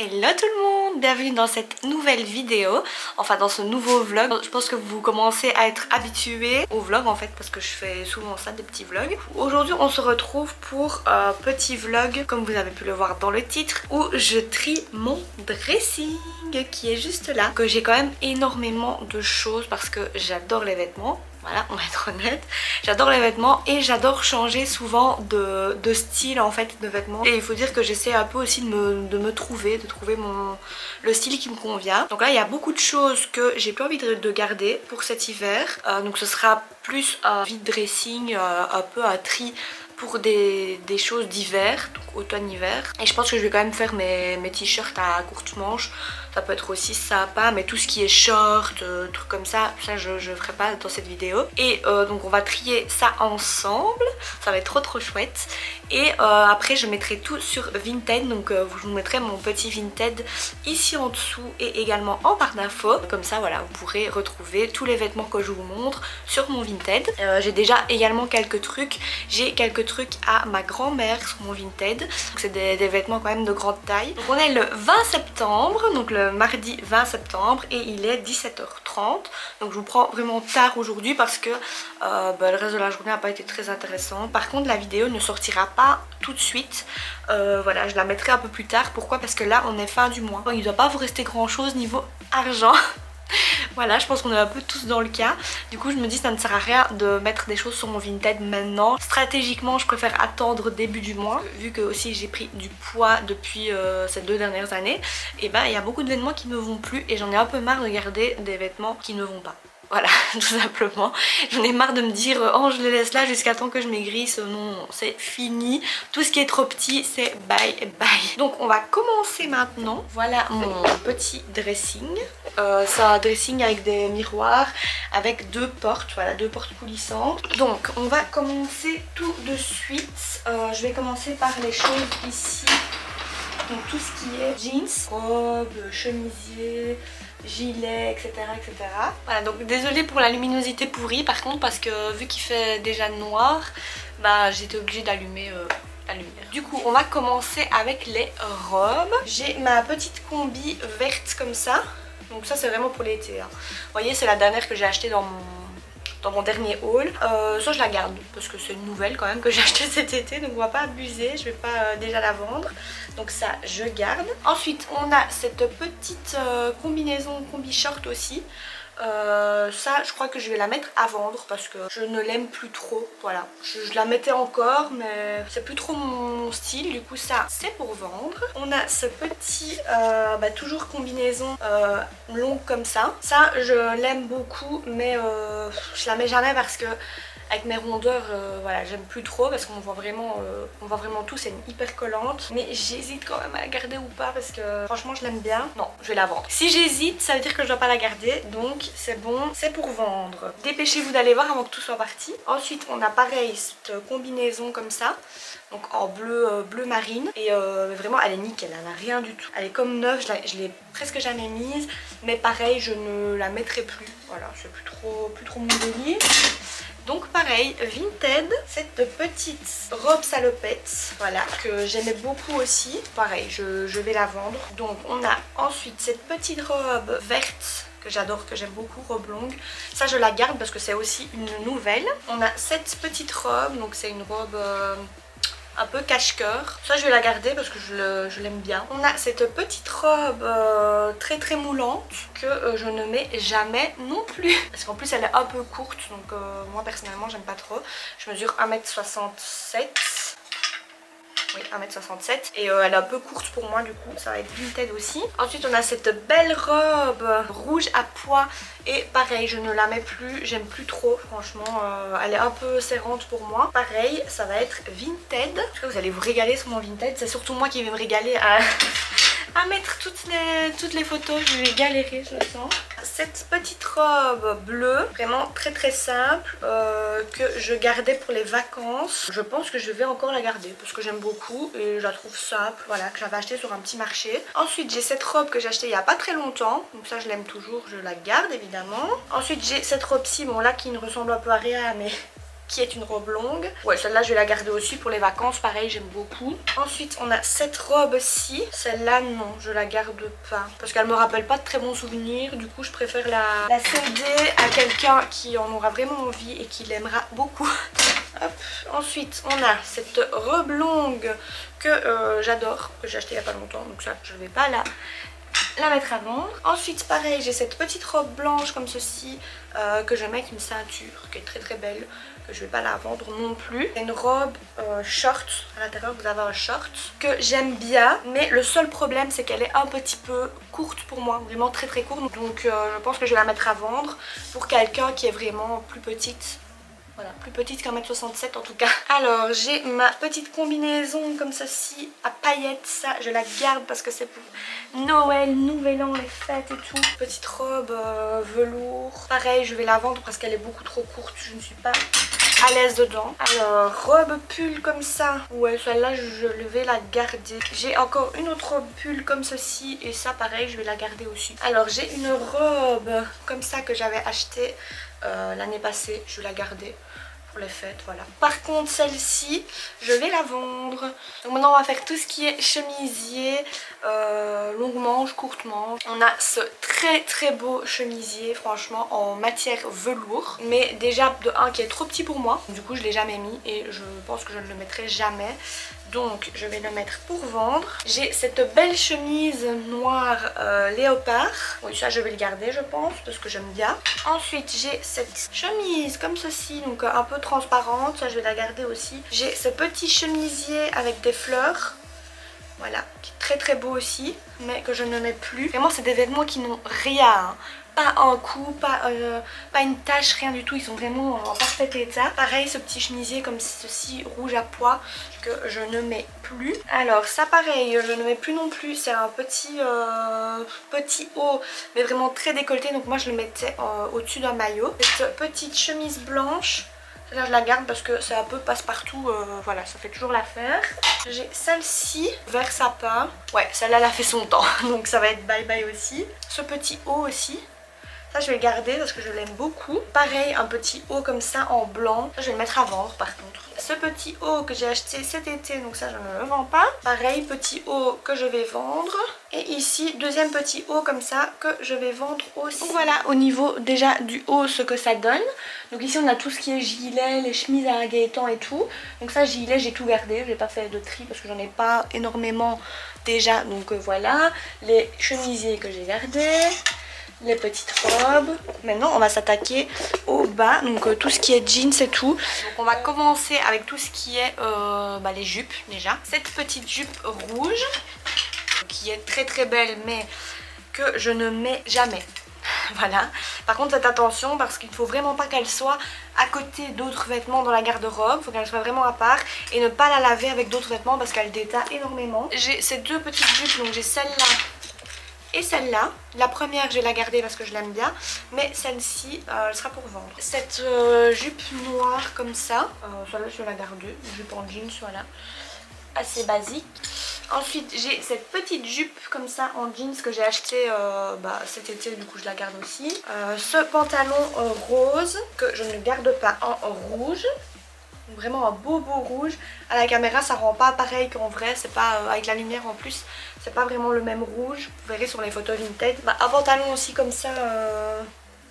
Hello tout le monde, bienvenue dans cette nouvelle vidéo, enfin dans ce nouveau vlog. Je pense que vous commencez à être habitués au vlog en fait parce que je fais souvent ça, des petits vlogs. Aujourd'hui on se retrouve pour un petit vlog comme vous avez pu le voir dans le titre où je trie mon dressing qui est juste là. Que j'ai quand même énormément de choses parce que j'adore les vêtements. Voilà, on va être honnête. J'adore les vêtements et j'adore changer souvent de style en fait de vêtements. Et il faut dire que j'essaie un peu aussi de me trouver, le style qui me convient. Donc là il y a beaucoup de choses que j'ai plus envie de garder pour cet hiver. Donc ce sera plus un vide dressing, un peu un tri pour des choses d'hiver, donc automne-hiver. Et je pense que je vais quand même faire mes t-shirts à courte manche. Ça peut être aussi sympa, mais tout ce qui est short, trucs comme ça, je ferai pas dans cette vidéo. Et donc on va trier ça ensemble, ça va être trop chouette. Et après je mettrai tout sur Vinted, donc je vous mettrai mon petit Vinted ici en dessous et également en barre d'infos. Comme ça voilà, vous pourrez retrouver tous les vêtements que je vous montre sur mon Vinted. J'ai déjà également quelques trucs, j'ai quelques trucs à ma grand-mère sur mon Vinted. C'est des vêtements quand même de grande taille. Donc on est le 20 septembre, donc le mardi 20 septembre et il est 17h30. Donc je vous prends vraiment tard aujourd'hui parce que le reste de la journée n'a pas été très intéressant. Par contre la vidéo ne sortira pas tout de suite. Voilà, je la mettrai un peu plus tard. Pourquoi? Parce que là on est fin du mois. Il ne doit pas vous rester grand chose niveau argent. Voilà, je pense qu'on est un peu tous dans le cas. Du coup je me dis ça ne sert à rien de mettre des choses sur mon Vinted maintenant. Stratégiquement je préfère attendre début du mois. Vu que aussi j'ai pris du poids depuis ces 2 dernières années. Et ben il y a beaucoup de vêtements qui ne vont plus. Et j'en ai un peu marre de garder des vêtements qui ne vont pas. Voilà, tout simplement. J'en ai marre de me dire oh je les laisse là jusqu'à temps que je maigrisse. Non, c'est fini. Tout ce qui est trop petit c'est bye bye. Donc on va commencer maintenant. Voilà mon petit dressing. C'est un dressing avec des miroirs, avec 2 portes, voilà, 2 portes coulissantes. Donc on va commencer tout de suite. Je vais commencer par les choses ici. Donc tout ce qui est jeans, robe, chemisier, gilet, etc. etc. Voilà, donc désolée pour la luminosité pourrie par contre parce que vu qu'il fait déjà noir, bah j'étais obligée d'allumer la lumière. Du coup on va commencer avec les robes. J'ai ma petite combi verte comme ça. Donc ça c'est vraiment pour l'été. Hein. Vous voyez c'est la dernière que j'ai achetée dans mon dernier haul. Ça je la garde parce que c'est une nouvelle quand même que j'ai acheté cet été. Donc on va pas abuser, je vais pas déjà la vendre. Donc ça je garde. Ensuite on a cette petite combinaison combi short aussi. Ça je crois que je vais la mettre à vendre parce que je ne l'aime plus trop. Voilà, je la mettais encore mais c'est plus trop mon style. Du coup ça c'est pour vendre. On a ce petit toujours combinaison longue comme ça. Ça je l'aime beaucoup mais je la mets jamais parce que avec mes rondeurs, voilà, j'aime plus trop parce qu'on voit vraiment tout, c'est une hyper collante. Mais j'hésite quand même à la garder ou pas parce que franchement je l'aime bien. Non, je vais la vendre. Si j'hésite, ça veut dire que je dois pas la garder, donc c'est bon, c'est pour vendre. Dépêchez-vous d'aller voir avant que tout soit parti. Ensuite, on a pareil cette combinaison comme ça, donc en bleu marine et vraiment elle est nickel, elle n'a rien du tout. Elle est comme neuve, je l'ai presque jamais mise, mais pareil, je ne la mettrai plus. Voilà, c'est plus trop mon délire. Donc pareil, Vinted, cette petite robe salopette, voilà, que j'aimais beaucoup aussi. Pareil, je vais la vendre. Donc on a ensuite cette petite robe verte que j'adore, que j'aime beaucoup, robe longue. Ça je la garde parce que c'est aussi une nouvelle. On a cette petite robe, donc c'est une robe un peu cache-cœur. Ça je vais la garder parce que je l'aime bien. On a cette petite robe très moulante que je ne mets jamais non plus. Parce qu'en plus elle est un peu courte donc moi personnellement j'aime pas trop. Je mesure 1m67. Oui, 1m67 et elle est un peu courte pour moi, du coup ça va être Vinted aussi. Ensuite on a cette belle robe rouge à pois et pareil je ne la mets plus, j'aime plus trop franchement, elle est un peu serrante pour moi. Pareil ça va être Vinted. Je sais que vous allez vous régaler sur mon Vinted, c'est surtout moi qui vais me régaler à mettre toutes les photos, je vais galérer je sens. Cette petite robe bleue, vraiment très simple, que je gardais pour les vacances. Je pense que je vais encore la garder parce que j'aime beaucoup et je la trouve simple, voilà, que j'avais acheté sur un petit marché. Ensuite j'ai cette robe que j'ai achetée il n'y a pas très longtemps, donc ça je l'aime toujours, je la garde évidemment. Ensuite j'ai cette robe-ci, bon là qui ne ressemble un peu à rien mais qui est une robe longue. Ouais, celle-là je vais la garder aussi pour les vacances, pareil, j'aime beaucoup. Ensuite on a cette robe-ci. Celle-là non, je la garde pas parce qu'elle me rappelle pas de très bons souvenirs. Du coup je préfère la céder à quelqu'un qui en aura vraiment envie et qui l'aimera beaucoup. Hop. Ensuite on a cette robe longue que j'adore, que j'ai acheté il y a pas longtemps, donc ça je vais pas la mettre à vendre. Ensuite pareil, j'ai cette petite robe blanche comme ceci que je mets avec une ceinture qui est très très belle, que je vais pas la vendre non plus. C'est une robe short, à l'intérieur vous avez un short que j'aime bien, mais le seul problème c'est qu'elle est un petit peu courte pour moi, vraiment très très courte, donc je pense que je vais la mettre à vendre pour quelqu'un qui est vraiment plus petite. Voilà, plus petite qu'un mètre 67 en tout cas. Alors j'ai ma petite combinaison comme ceci à paillettes, ça je la garde parce que c'est pour Noël, Nouvel An, les fêtes et tout. Petite robe velours, pareil je vais la vendre parce qu'elle est beaucoup trop courte, je ne suis pas à l'aise dedans. Alors robe pull comme ça, ouais celle-là je vais la garder. J'ai encore une autre robe pull comme ceci et ça pareil je vais la garder aussi. Alors j'ai une robe comme ça que j'avais achetée l'année passée, je vais la garder pour les fêtes, voilà. Par contre celle-ci je vais la vendre. Donc maintenant on va faire tout ce qui est chemisier, longue manche, courte manche. On a ce très très beau chemisier franchement en matière velours, mais déjà de un qui est trop petit pour moi, du coup je l'ai jamais mis et je pense que je ne le mettrai jamais. Donc je vais le mettre pour vendre. J'ai cette belle chemise noire léopard. Oui ça je vais le garder je pense parce que j'aime bien. Ensuite j'ai cette chemise comme ceci, donc un peu transparente, ça je vais la garder aussi. J'ai ce petit chemisier avec des fleurs. Voilà, qui est très très beau aussi, mais que je ne mets plus. Vraiment c'est des vêtements qui n'ont rien, hein. Pas un coup, pas une tache, rien du tout, ils sont vraiment en parfait état. Pareil ce petit chemisier comme ceci, rouge à pois, que je ne mets plus. Alors ça pareil, je ne mets plus non plus, c'est un petit haut, mais vraiment très décolleté, donc moi je le mettais au-dessus d'un maillot. Cette petite chemise blanche, là je la garde parce que c'est un peu passe-partout, voilà ça fait toujours l'affaire. J'ai celle-ci, vert sapin, ouais celle-là elle a fait son temps, donc ça va être bye bye aussi. Ce petit haut aussi, ça je vais le garder parce que je l'aime beaucoup. Pareil un petit haut comme ça en blanc, ça je vais le mettre à vendre par contre. Ce petit haut que j'ai acheté cet été, donc ça je ne le vends pas. Pareil petit haut que je vais vendre. Et ici deuxième petit haut comme ça que je vais vendre aussi. Donc voilà au niveau déjà du haut ce que ça donne. Donc ici on a tout ce qui est gilet, les chemises à Gaëtan et tout. Donc ça gilet j'ai tout gardé, je n'ai pas fait de tri parce que j'en ai pas énormément déjà. Donc voilà, les chemisiers que j'ai gardés, les petites robes. Maintenant on va s'attaquer au bas, donc tout ce qui est jeans et tout. Donc on va commencer avec tout ce qui est les jupes déjà. Cette petite jupe rouge qui est très très belle mais que je ne mets jamais. Voilà, par contre faites attention parce qu'il ne faut vraiment pas qu'elle soit à côté d'autres vêtements dans la garde-robe, il faut qu'elle soit vraiment à part et ne pas la laver avec d'autres vêtements parce qu'elle déteint énormément. J'ai ces deux petites jupes, donc j'ai celle-là et celle-là. La première je vais la garder parce que je l'aime bien, mais celle-ci elle sera pour vendre. Cette jupe noire comme ça, celle-là je vais la garder, une jupe en jeans, voilà, assez basique. Ensuite j'ai cette petite jupe comme ça en jeans que j'ai acheté cet été, du coup je la garde aussi. Ce pantalon rose que je ne garde pas en rouge. Vraiment un beau rouge. À la caméra ça rend pas pareil qu'en vrai, c'est pas avec la lumière en plus, c'est pas vraiment le même rouge. Vous verrez sur les photos vintage. Un pantalon aussi comme ça,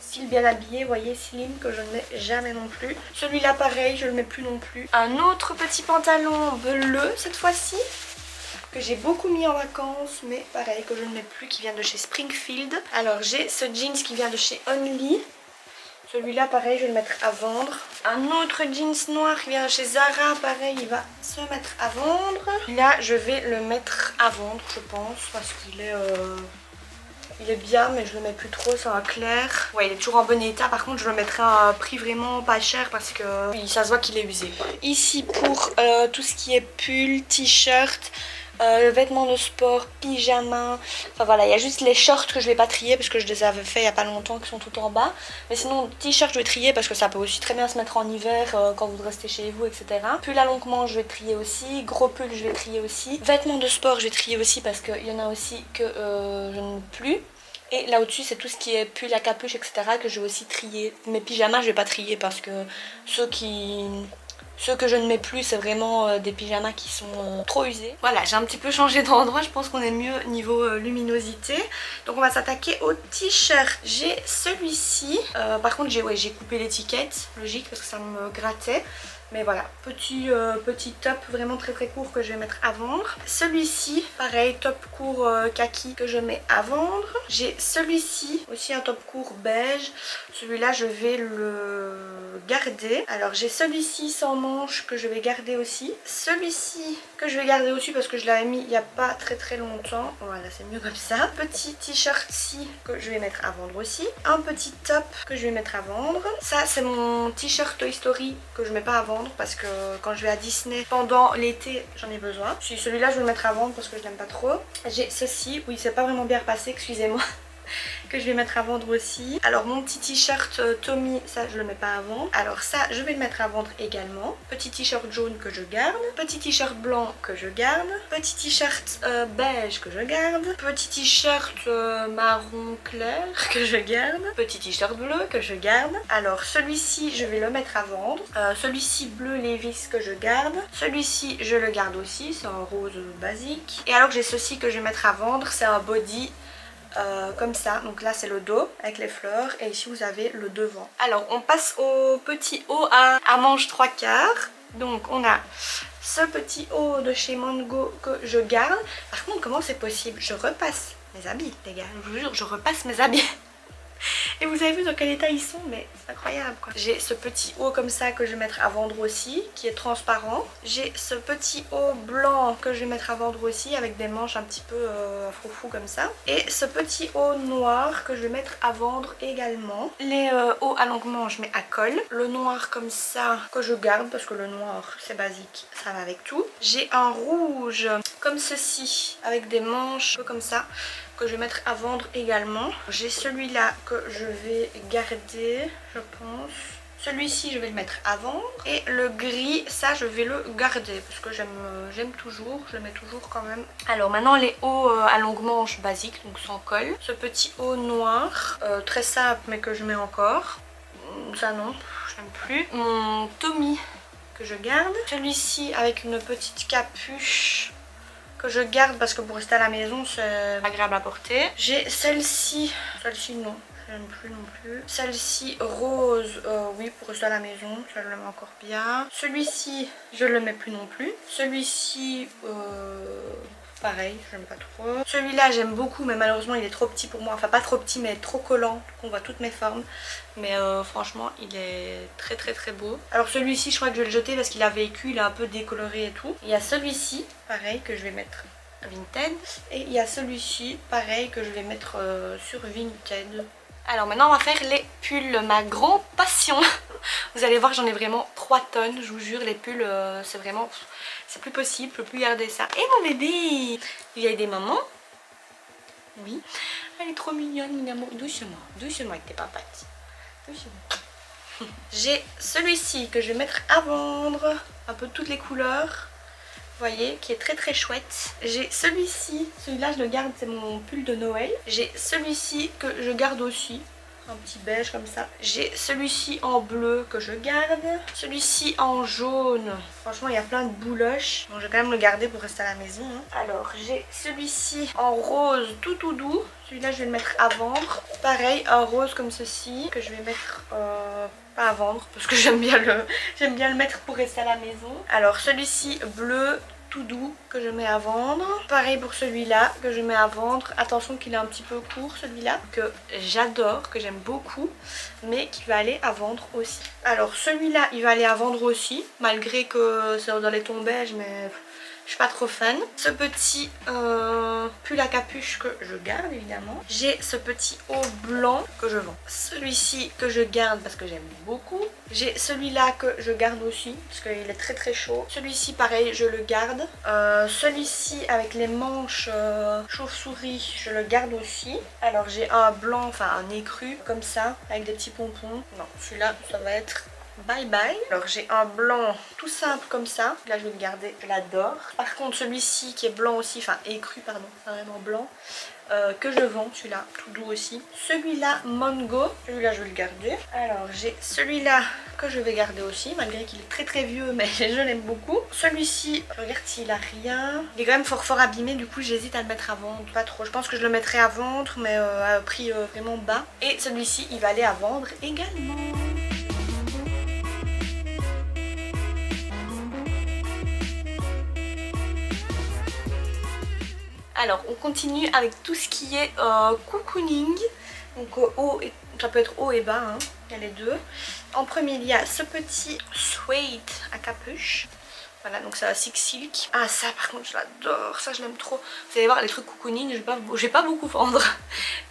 style bien habillé, vous voyez, slim, que je ne mets jamais non plus. Celui-là pareil, je le mets plus non plus. Un autre petit pantalon bleu cette fois-ci, que j'ai beaucoup mis en vacances, mais pareil que je ne mets plus, qui vient de chez Springfield. Alors j'ai ce jeans qui vient de chez Only. Celui-là pareil je vais le mettre à vendre. Un autre jeans noir qui vient de chez Zara, pareil il va se mettre à vendre. Là je vais le mettre à vendre je pense parce qu'il est il est bien mais je le mets plus trop, c'est un clair. Ouais il est toujours en bon état, par contre je le mettrai à un prix vraiment pas cher parce que oui, ça se voit qu'il est usé. Ici pour tout ce qui est pull, t-shirt, vêtements de sport, pyjama, enfin voilà, il y a juste les shorts que je vais pas trier parce que je les avais fait il y a pas longtemps qui sont tout en bas, mais sinon t-shirt je vais trier parce que ça peut aussi très bien se mettre en hiver quand vous restez chez vous, etc. Pull à longue manche je vais trier aussi, gros pull je vais trier aussi, vêtements de sport je vais trier aussi parce qu'il y en a aussi que je n'aime plus. Et là au-dessus c'est tout ce qui est pull à capuche etc. que je vais aussi trier. Mes pyjamas je vais pas trier parce que ceux que je ne mets plus c'est vraiment des pyjamas qui sont trop usés. Voilà, j'ai un petit peu changé d'endroit, je pense qu'on est mieux niveau luminosité. Donc on va s'attaquer au t-shirt. J'ai celui-ci, par contre j'ai coupé l'étiquette, logique parce que ça me grattait. Mais voilà, petit top vraiment très court que je vais mettre à vendre. Celui-ci, pareil, top court kaki que je mets à vendre. J'ai celui-ci, aussi un top court beige. Celui-là, je vais le garder. Alors j'ai celui-ci sans manche que je vais garder aussi. Celui-ci que je vais garder aussi parce que je l'avais mis il n'y a pas très longtemps. Voilà, c'est mieux comme ça. Petit t-shirt-ci que je vais mettre à vendre aussi. Un petit top que je vais mettre à vendre. Ça, c'est mon t-shirt Toy Story que je mets pas à vendre parce que quand je vais à Disney pendant l'été j'en ai besoin. Celui-là je vais le mettre à vendre parce que je l'aime pas trop. J'ai ceci, oui c'est pas vraiment bien repassé, excusez-moi, que je vais mettre à vendre aussi. Alors mon petit t-shirt Tommy, ça je le mets pas à vendre. Alors ça je vais le mettre à vendre également. Petit t-shirt jaune que je garde. Petit t-shirt blanc que je garde. Petit t-shirt beige que je garde. Petit t-shirt marron clair que je garde. Petit t-shirt bleu que je garde. Alors celui-ci je vais le mettre à vendre. Celui-ci bleu Levi's que je garde. Celui-ci je le garde aussi, c'est un rose basique. Et alors j'ai ceci que je vais mettre à vendre, c'est un body comme ça, donc là c'est le dos avec les fleurs et ici vous avez le devant. Alors on passe au petit haut à manches 3/4. Donc on a ce petit haut de chez Mango que je garde. Par contre comment c'est possible? Je repasse mes habits les gars, je vous jure je repasse mes habits. Et vous avez vu dans quel état ils sont, mais c'est incroyable quoi. J'ai ce petit haut comme ça que je vais mettre à vendre aussi, qui est transparent. J'ai ce petit haut blanc que je vais mettre à vendre aussi, avec des manches un petit peu froufrou comme ça. Et ce petit haut noir que je vais mettre à vendre également. Les hauts à longue manche mais à col. Le noir comme ça que je garde parce que le noir c'est basique, ça va avec tout. J'ai un rouge comme ceci, avec des manches un peu comme ça, que je vais mettre à vendre également. J'ai celui-là que je vais garder, je pense. Celui-ci je vais le mettre à vendre. Et le gris, ça je vais le garder parce que j'aime toujours, je le mets toujours quand même. Alors maintenant les hauts à longue manche basiques, donc sans col. Ce petit haut noir, très simple mais que je mets encore. Ça non, je n'aime plus. Mon Tommy que je garde. Celui-ci avec une petite capuche que je garde parce que pour rester à la maison c'est agréable à porter. J'ai celle-ci non, je n'aime plus non plus. Celle-ci rose, oui pour rester à la maison, je le mets encore bien. Celui-ci je le mets plus non plus. Celui-ci pareil, je n'aime pas trop. Celui-là j'aime beaucoup mais malheureusement il est trop petit pour moi, enfin pas trop petit mais trop collant, donc on voit toutes mes formes. Mais franchement il est très beau. Alors celui-ci je crois que je vais le jeter parce qu'il a vécu, il est un peu décoloré et tout. Il y a celui-ci pareil que je vais mettre Vinted. Et il y a celui-ci pareil que je vais mettre sur Vinted. Alors maintenant on va faire les pulls, ma grande passion. Vous allez voir j'en ai vraiment 3 tonnes, je vous jure les pulls c'est vraiment... C'est plus possible, je peux plus garder ça. Et mon bébé, il y a des mamans. Oui, elle est trop mignonne mon amour. Doucement avec tes papates. Doucement. J'ai celui-ci que je vais mettre à vendre, un peu toutes les couleurs. Vous voyez, qui est très chouette. J'ai celui-ci, celui-là je le garde, c'est mon pull de Noël. J'ai celui-ci que je garde aussi, un petit beige comme ça. J'ai celui-ci en bleu que je garde. Celui-ci en jaune. Franchement il y a plein de bouloches. Bon je vais quand même le garder pour rester à la maison hein. Alors j'ai celui-ci en rose tout doux. Celui-là je vais le mettre à vendre. Pareil un rose comme ceci que je vais mettre pas à vendre parce que j'aime bien le mettre pour rester à la maison. Alors celui-ci bleu tout doux que je mets à vendre. Pareil pour celui-là que je mets à vendre. Attention qu'il est un petit peu court celui-là, que j'adore, que j'aime beaucoup, mais qui va aller à vendre aussi. Alors celui-là il va aller à vendre aussi, malgré que c'est dans les tons beige, mais je suis pas trop fan. Ce petit pull à capuche que je garde évidemment. J'ai ce petit haut blanc que je vends. Celui-ci que je garde parce que j'aime beaucoup. J'ai celui-là que je garde aussi parce qu'il est très chaud. Celui-ci pareil je le garde. Celui-ci avec les manches chauve-souris je le garde aussi. Alors j'ai un blanc, enfin un écru comme ça avec des petits pompons. Non celui-là ça va être bye bye. Alors j'ai un blanc tout simple comme ça. Là je vais le garder, je l'adore. Par contre celui-ci qui est blanc aussi, enfin écru pardon, pas vraiment blanc, que je vends, celui-là tout doux aussi. Celui-là Mango, celui-là je vais le garder. Alors j'ai celui-là que je vais garder aussi, malgré qu'il est très très vieux, mais je l'aime beaucoup. Celui-ci, je regarde s'il a rien. Il est quand même fort abîmé, du coup j'hésite à le mettre à vendre, pas trop. Je pense que je le mettrai à vendre, mais à un prix vraiment bas. Et celui-ci il va aller à vendre également. Alors on continue avec tout ce qui est cocooning. Donc haut et, ça peut être haut et bas, hein. Il y a les deux. En premier il y a ce petit suede à capuche. Voilà, donc c'est un Six Silk. Ah ça par contre je l'adore, ça je l'aime trop. Vous allez voir les trucs cocooning, je vais pas beaucoup vendre.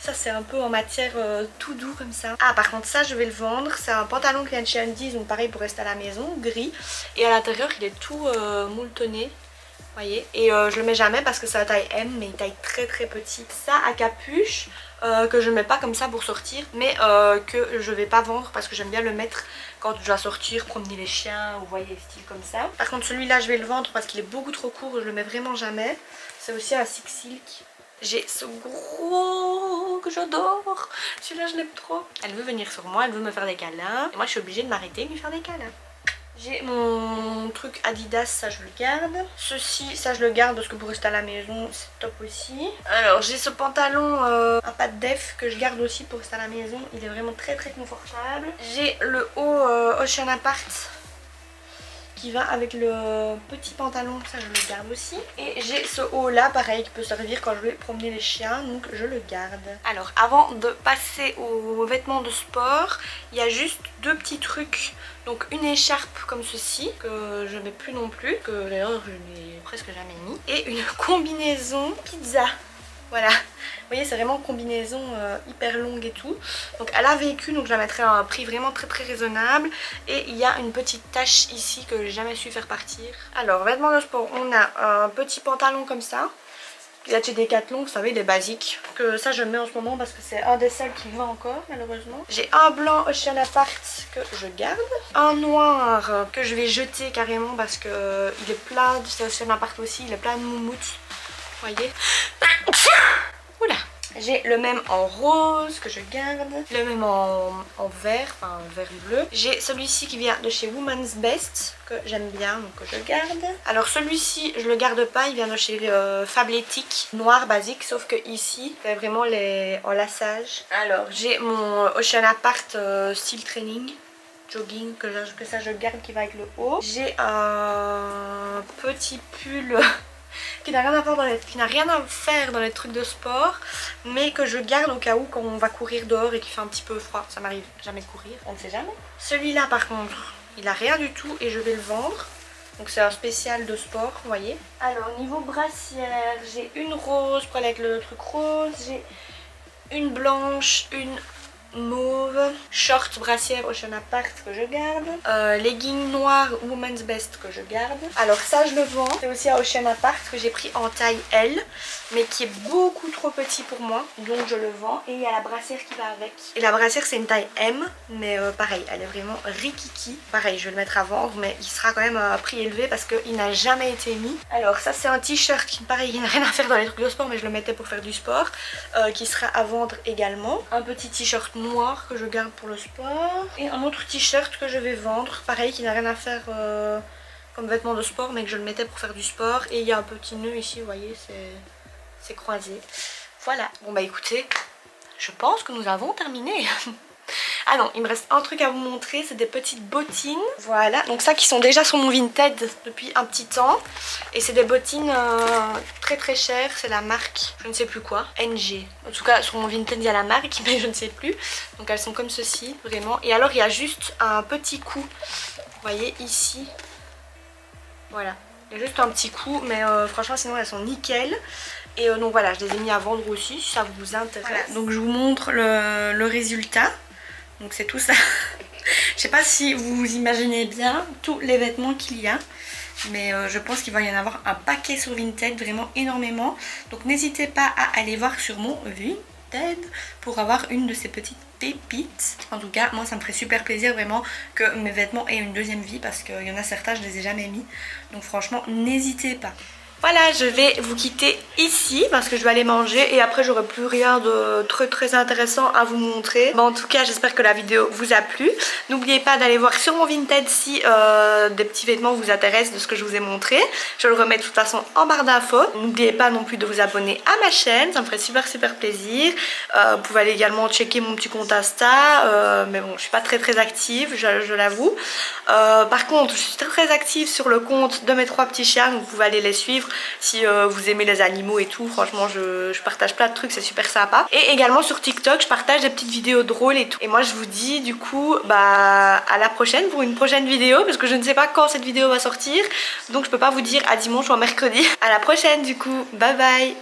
Ça c'est un peu en matière tout doux comme ça. Ah par contre ça je vais le vendre. C'est un pantalon qui vient de chez Undies, donc pareil pour rester à la maison, gris. Et à l'intérieur il est tout moultonné. Voyez, et je le mets jamais parce que c'est la taille M, mais une taille très très petite. Ça à capuche que je mets pas comme ça pour sortir, mais que je vais pas vendre parce que j'aime bien le mettre quand je dois sortir, promener les chiens, vous voyez, style comme ça. Par contre celui-là je vais le vendre parce qu'il est beaucoup trop court, je le mets vraiment jamais. C'est aussi un Six Silk. J'ai ce gros que j'adore, celui-là je l'aime trop. Elle veut venir sur moi, elle veut me faire des câlins, et moi je suis obligée de m'arrêter et lui faire des câlins. J'ai mon truc Adidas, ça je le garde. Ceci, ça je le garde parce que pour rester à la maison, c'est top aussi. Alors j'ai ce pantalon à pattes def que je garde aussi pour rester à la maison. Il est vraiment très très confortable. J'ai le haut Ocean Apart qui va avec le petit pantalon, ça je le garde aussi. Et j'ai ce haut là pareil qui peut servir quand je vais promener les chiens, donc je le garde. Alors avant de passer aux vêtements de sport, il y a juste deux petits trucs. Donc une écharpe comme ceci que je mets plus non plus, que d'ailleurs je n'ai presque jamais mis. Et une combinaison pizza. Voilà, vous voyez c'est vraiment une combinaison hyper longue et tout. Donc elle a vécu, donc je la mettrai à un prix vraiment très très raisonnable. Et il y a une petite tache ici que j'ai jamais su faire partir. Alors vêtements de sport, on a un petit pantalon comme ça. Il y a chez Decathlon, vous savez, les basiques. Que ça je mets en ce moment parce que c'est un des seuls qui vend encore malheureusement. J'ai un blanc Ocean Apart que je garde. Un noir que je vais jeter carrément parce que il est plein, c'est Ocean Apart aussi, il est plein de moumoutes. Vous voyez. Oula. J'ai le même en rose que je garde, le même en vert, enfin vert bleu. J'ai celui-ci qui vient de chez Woman's Best que j'aime bien, donc que je garde. Alors celui-ci je le garde pas, il vient de chez Fabletic, noir basique, sauf que ici c'est vraiment les en lassage. Alors j'ai mon Ocean Apart style training. Jogging, que ça je garde qui va avec le haut. J'ai un petit pull qui n'a rien à faire dans les trucs de sport, mais que je garde au cas où quand on va courir dehors et qu'il fait un petit peu froid. Ça m'arrive jamais de courir, on ne sait jamais. Celui-là par contre, il a rien du tout et je vais le vendre. Donc c'est un spécial de sport, vous voyez. Alors niveau brassière, j'ai une rose pour aller avec le truc rose, j'ai une blanche, une mauve, short brassière Ocean Apart que je garde, legging noir Woman's Best que je garde. Alors ça je le vends, c'est aussi à Ocean Apart que j'ai pris en taille L, mais qui est beaucoup trop petit pour moi, donc je le vends. Et il y a la brassière qui va avec. Et la brassière c'est une taille M, mais pareil, elle est vraiment rikiki. Pareil, je vais le mettre à vendre, mais il sera quand même à un prix élevé parce qu'il n'a jamais été mis. Alors ça c'est un t-shirt qui, pareil, il n'a rien à faire dans les trucs de sport, mais je le mettais pour faire du sport, qui sera à vendre également. Un petit t-shirt noir que je garde pour le sport. Et un autre t-shirt que je vais vendre, pareil, qui n'a rien à faire comme vêtement de sport, mais que je le mettais pour faire du sport. Et il y a un petit nœud ici, vous voyez, c'est croisé. Voilà, bon bah écoutez, je pense que nous avons terminé. Ah non, il me reste un truc à vous montrer, c'est des petites bottines. Voilà, donc ça qui sont déjà sur mon Vinted depuis un petit temps. Et c'est des bottines très très chères, c'est la marque, je ne sais plus quoi, NG. En tout cas sur mon Vinted il y a la marque, mais je ne sais plus. Donc elles sont comme ceci, vraiment. Et alors il y a juste un petit coup, vous voyez ici. Voilà, il y a juste un petit coup, mais franchement sinon elles sont nickel. Et donc voilà, je les ai mis à vendre aussi si ça vous intéresse. Voilà, donc je vous montre le résultat. Donc c'est tout ça. Je sais pas si vous imaginez bien tous les vêtements qu'il y a. Mais je pense qu'il va y en avoir un paquet sur Vinted, vraiment énormément. Donc n'hésitez pas à aller voir sur mon Vinted pour avoir une de ces petites pépites. En tout cas moi ça me ferait super plaisir vraiment que mes vêtements aient une deuxième vie, parce qu'il y en a certains je les ai jamais mis, donc franchement n'hésitez pas. Voilà, je vais vous quitter ici parce que je vais aller manger et après j'aurai plus rien de très intéressant à vous montrer. Bon, en tout cas j'espère que la vidéo vous a plu. N'oubliez pas d'aller voir sur mon Vinted si des petits vêtements vous intéressent de ce que je vous ai montré. Je le remets de toute façon en barre d'infos. N'oubliez pas non plus de vous abonner à ma chaîne, ça me ferait super plaisir. Vous pouvez aller également checker mon petit compte Insta, mais bon je suis pas très active, je l'avoue. Par contre je suis très active sur le compte de mes 3 petits chiens, donc vous pouvez aller les suivre si vous aimez les animaux et tout. Franchement je partage plein de trucs, c'est super sympa. Et également sur TikTok je partage des petites vidéos drôles et tout. Et moi je vous dis du coup à la prochaine pour une prochaine vidéo, parce que je ne sais pas quand cette vidéo va sortir, donc je peux pas vous dire à dimanche ou à mercredi. À la prochaine du coup, bye bye.